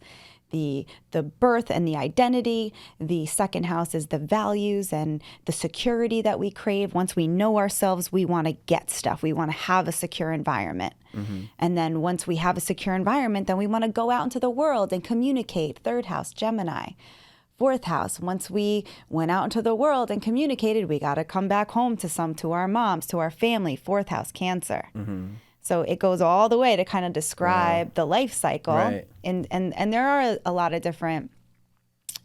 The birth and the identity. The second house is the values and the security that we crave. Once we know ourselves, we want to get stuff. We want to have a secure environment. And then once we have a secure environment, then we want to go out into the world and communicate. Third house, Gemini. Fourth house, once we went out into the world and communicated, we got to come back home to our moms, to our family. Fourth house, Cancer. So it goes all the way to kind of describe the life cycle. And there are a lot of different,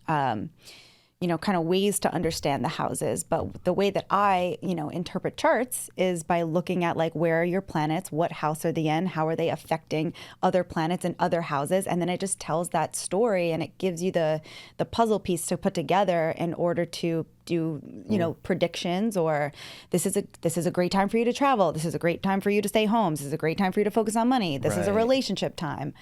kind of ways to understand the houses. But the way that I, interpret charts is by looking at like, where are your planets? What house are they in? How are they affecting other planets and other houses? And then it just tells that story, and it gives you the puzzle piece to put together in order to do, predictions, or this is a great time for you to travel. This is a great time for you to stay home. This is a great time for you to focus on money. This is a relationship time.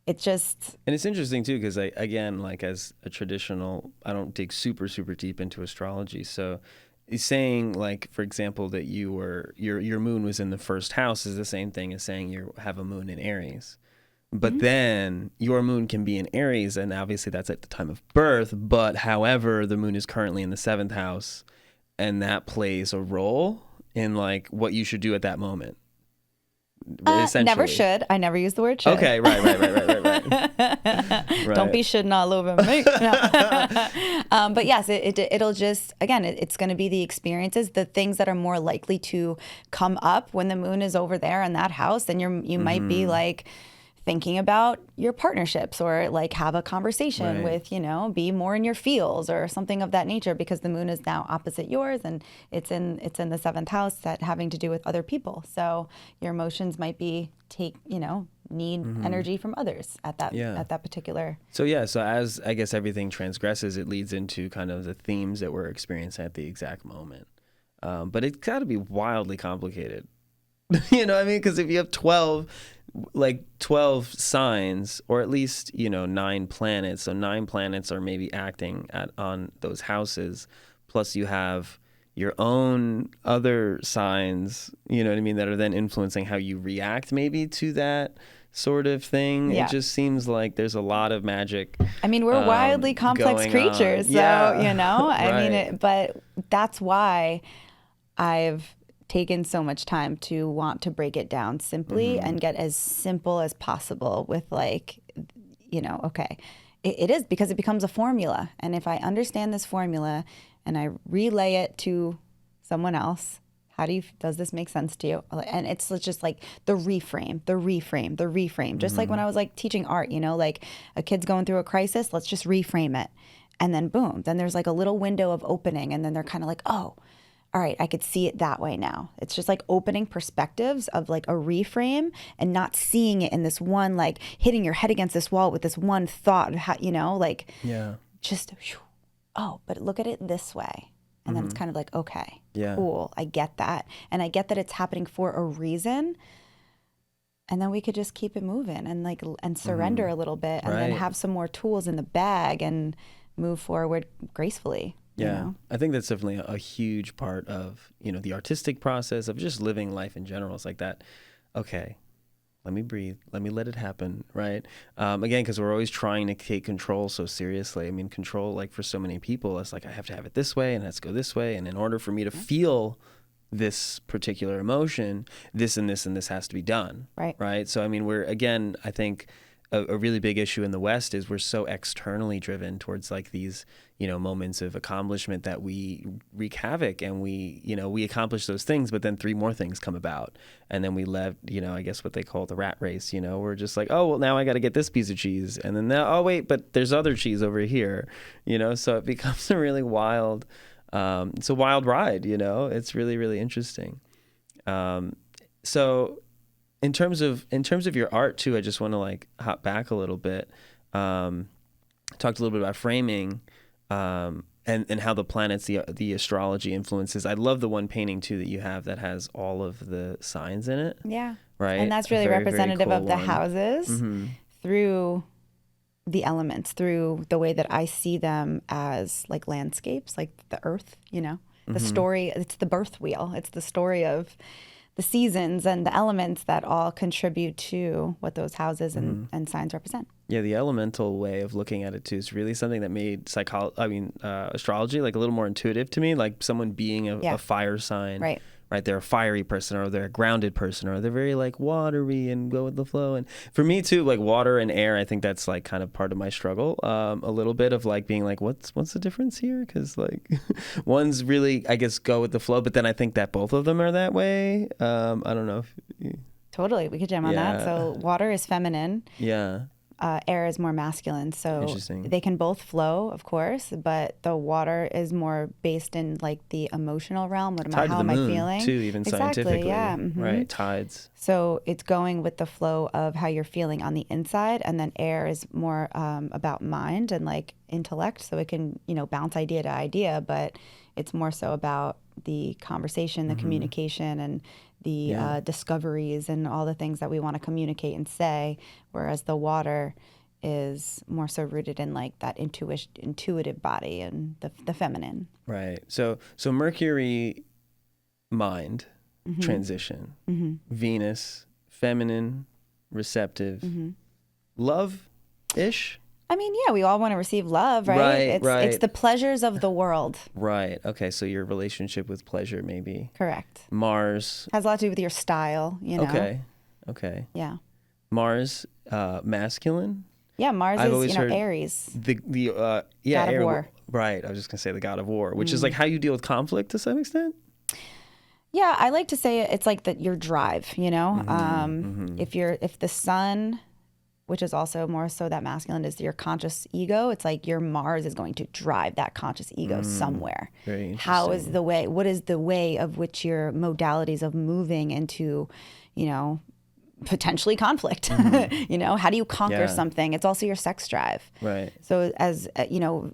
It's just... And it's interesting too, because again, like as a traditional, I don't dig super, super deep into astrology. So he's saying, like, for example, that your moon was in the first house is the same thing as saying you have a moon in Aries. But then your moon can be in Aries, and obviously that's at the time of birth. But however, the moon is currently in the seventh house, and that plays a role in like what you should do at that moment. Never should. I never use the word should. Okay, right. Don't be shitting all over me. No. But yes, it'll just, again, it's going to be the experiences, the things that are more likely to come up when the moon is over there in that house. Then you might be like thinking about your partnerships, or like have a conversation with, be more in your feels or something of that nature, because the moon is now opposite yours and it's in the seventh house, that having to do with other people. So your emotions might be need energy from others at that particular. So as I guess everything transgresses, it leads into kind of the themes that we're experiencing at the exact moment. But it's got to be wildly complicated. You know what I mean? Because if you have 12 signs, or at least 9 planets, so 9 planets are maybe acting on those houses, plus you have your own other signs, you know what I mean, that are then influencing how you react maybe to that sort of thing. It just seems like there's a lot of magic. I mean, we're wildly complex creatures, so I mean, but that's why I've taken so much time to want to break it down simply and get as simple as possible with like, it is, because it becomes a formula. And if I understand this formula and I relay it to someone else, does this make sense to you? And it's just like the reframe. Just like when I was like teaching art, like a kid's going through a crisis, let's just reframe it. And then boom, then there's like a little window of opening, and then they're kind of like, oh, all right, I could see it that way now. It's just like opening perspectives of like a reframe, and not seeing it in this one, like hitting your head against this wall with this one thought, just, but look at it this way. And then it's kind of like, okay, cool, I get that. And I get that it's happening for a reason. And then we could just keep it moving and surrender a little bit, and then have some more tools in the bag and move forward gracefully. Yeah, I think that's definitely a huge part of, the artistic process of just living life in general. It's like that, okay, let me breathe, let me let it happen, right? Again, because we're always trying to take control so seriously. I mean, control, like for so many people, it's like, I have to have it this way, and let's go this way. And in order for me to feel this particular emotion, this and this and this has to be done, right? So, I mean, I think a really big issue in the West is we're so externally driven towards like these, moments of accomplishment that we wreak havoc, and we accomplish those things, but then 3 more things come about, and then we left, I guess what they call the rat race. We're just like, oh, well, now I got to get this piece of cheese, and then oh wait, but there's other cheese over here, so it becomes a really wild, it's a wild ride. It's really, really interesting. So in terms of your art too, I just want to like hop back a little bit. Talked a little bit about framing. and how the planets, the astrology influences. I love the one painting too that you have that has all of the signs in it. Yeah. Right. And that's really representative cool of the one. houses through the elements, through the way that I see them as like landscapes, like the earth, the story, it's the birth wheel. It's the story of the seasons and the elements that all contribute to what those houses and signs represent. Yeah, the elemental way of looking at it too is really something that made astrology like a little more intuitive to me. Like someone being a fire sign, right? They're a fiery person, or they're a grounded person, or they're very like watery and go with the flow. And for me too, like water and air, I think that's like kind of part of my struggle. A little bit of like being like, what's the difference here? Because like one's really, I guess, go with the flow, but then I think that both of them are that way. I don't know if Totally, we could jam on that. So water is feminine. Yeah. Air is more masculine, so they can both flow, of course, but the water is more based in like the emotional realm. How am I feeling? Too, even scientifically, yeah, right? Tides. So it's going with the flow of how you're feeling on the inside, and then air is more about mind and like intellect. So it can bounce idea to idea, but it's more so about the conversation, the communication, and the discoveries and all the things that we want to communicate and say, whereas the water is more so rooted in like that intuitive body and the feminine. Right. So Mercury, mind, transition, Venus, feminine, receptive, love-ish. I mean, yeah, we all want to receive love, right? It's the pleasures of the world. Right. Okay. So your relationship with pleasure, maybe. Correct. Mars. Has a lot to do with your style, Okay. Yeah. Mars, masculine. Yeah, Mars is, Aries. God of war. Right. I was just going to say the god of war, which is like how you deal with conflict to some extent. Yeah, I like to say it's like your drive, If the sun, which is also more so that masculine, is your conscious ego. It's like your Mars is going to drive that conscious ego somewhere. Very interesting. What is the way of which your modalities of moving into, potentially conflict? How do you conquer something? It's also your sex drive. Right. So as,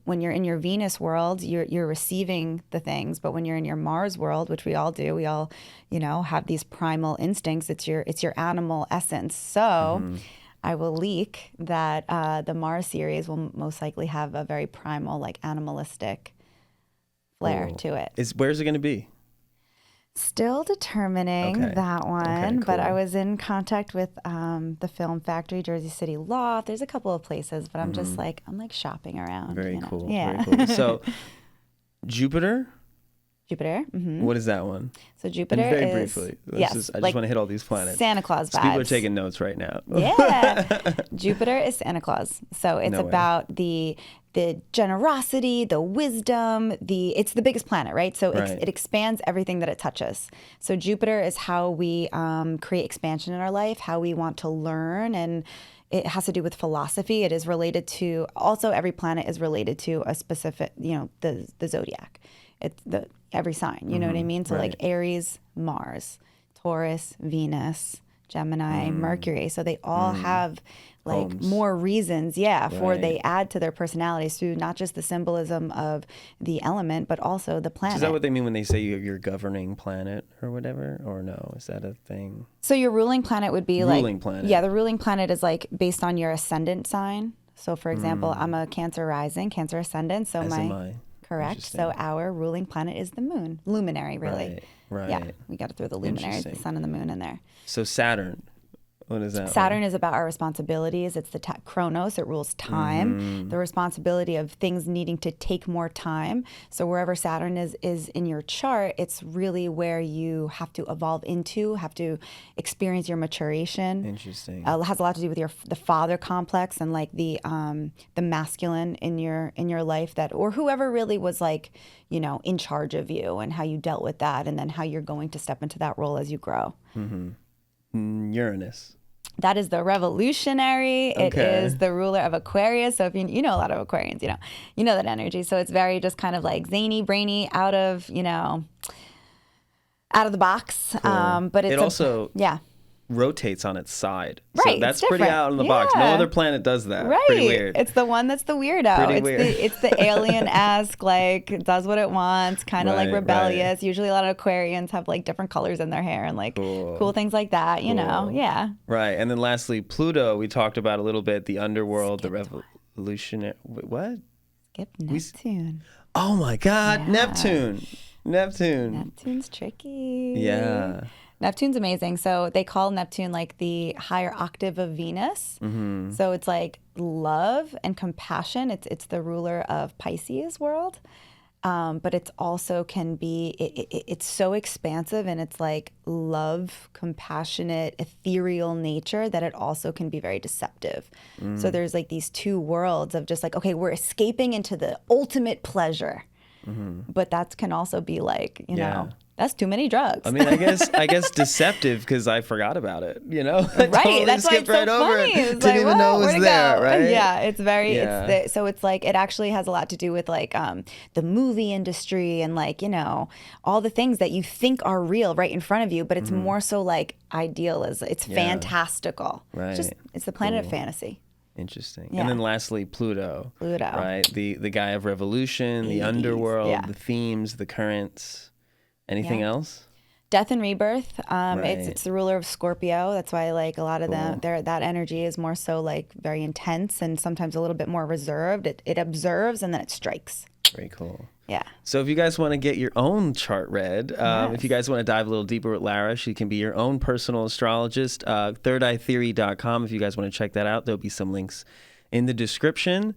when you're in your Venus world, you're receiving the things, but when you're in your Mars world, which we all do, we all, have these primal instincts. It's your animal essence. So I will leak that the Mars series will most likely have a very primal, like animalistic flair to it. Where's it going to be? Still determining that one, Okay, cool. but I was in contact with the Film Factory, Jersey City Loft. There's a couple of places, but I'm just like, shopping around. Very cool. Yeah. Very cool. So Jupiter. What is that one? So Jupiter and very is... briefly. I just want to hit all these planets. Santa Claus vibes. People are taking notes right now. Yeah. Jupiter is Santa Claus. So it's about the generosity, the wisdom, it's the biggest planet, right? So it expands everything that it touches. So Jupiter is how we create expansion in our life, how we want to learn, and it has to do with philosophy. It is related to, also every planet is related to a specific, the zodiac. It's every sign, you know what I mean? So like Aries, Mars, Taurus, Venus, Gemini, Mercury. So they all have like Homes. more reasons, for they add to their personalities through not just the symbolism of the element, but also the planet. Is that what they mean when they say you have your governing planet or whatever? Or no, is that a thing? So your ruling planet would be ruling planet. Yeah, the ruling planet is like based on your ascendant sign. So for example, I'm a Cancer rising, Cancer ascendant. So correct. So our ruling planet is the moon, luminary, really. Right. Yeah, we got to throw the luminaries, the sun and the moon in there. So Saturn, what is that? Saturn is about our responsibilities. It's the Chronos. It rules time, the responsibility of things needing to take more time. So wherever Saturn is in your chart, it's really where you have to evolve into, have to experience your maturation. Interesting. It has a lot to do with the father complex and like the masculine in your life, that, or whoever really was like, in charge of you, and how you dealt with that, and then how you're going to step into that role as you grow. Uranus. That is the revolutionary. It is the ruler of Aquarius. So if you know a lot of Aquarians, you know that energy. So it's very just kind of like zany, brainy, out of the box. Cool. But it's rotates on its side. Right, So that's it's pretty different. out in the box. No Yeah. other planet does that. Right. Pretty weird. It's the one that's the weirdo. Pretty it's weird. it's the alien-esque, like it does what it wants, kind of like Right, rebellious. right. Usually a lot of Aquarians have like different colors in their hair and like Cool. cool things like that, you know. Yeah. Right. And then lastly, Pluto, we talked about a little bit, the underworld, the revolutionary. What? Skip Neptune. Oh my God, Yeah. Neptune. Neptune's tricky. Yeah. Neptune's amazing. So they call Neptune like the higher octave of Venus. Mm-hmm. So it's like love and compassion. It's the ruler of Pisces world. But it's also can be, it's so expansive and it's like love, compassionate, ethereal nature that it also can be very deceptive. So there's like these two worlds of just like, okay, we're escaping into the ultimate pleasure. But that can also be like, you know, that's too many drugs. I mean, I guess deceptive because I forgot about it, you know? Right. Totally That's why it's so right over funny. it. It's Didn't like, even know it was where'd there, go? right? Yeah. It's very, Yeah. so it's like, it actually has a lot to do with like the movie industry and like, you know, all the things that you think are real right in front of you, but it's more so like idealism. It's fantastical. Right. It's the planet of fantasy. Interesting. Yeah. And then lastly, Pluto. Pluto. Right? The guy of revolution, the underworld, yeah. the themes, the currents. Anything else? Death and rebirth. Right. It's the ruler of Scorpio. That's why like a lot of them, that energy is more so like very intense and sometimes a little bit more reserved. It observes and then it strikes. Very cool. Yeah. So if you guys want to get your own chart read, if you guys want to dive a little deeper with Lara, she can be your own personal astrologist. thirdeyetheory.com if you guys want to check that out. There'll be some links in the description.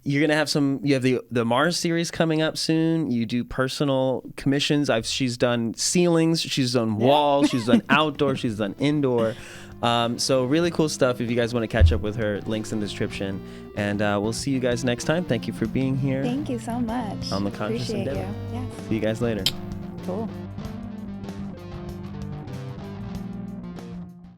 You're going to have you have the Mars series coming up soon. You do personal commissions. She's done ceilings, she's done walls, she's done outdoor, she's done indoor. So really cool stuff. If you guys want to catch up with her, links in the description. And we'll see you guys next time. Thank you for being here. Thank you so much. On the Conscious Appreciate Endeavor. you. Yes. See you guys later. Cool.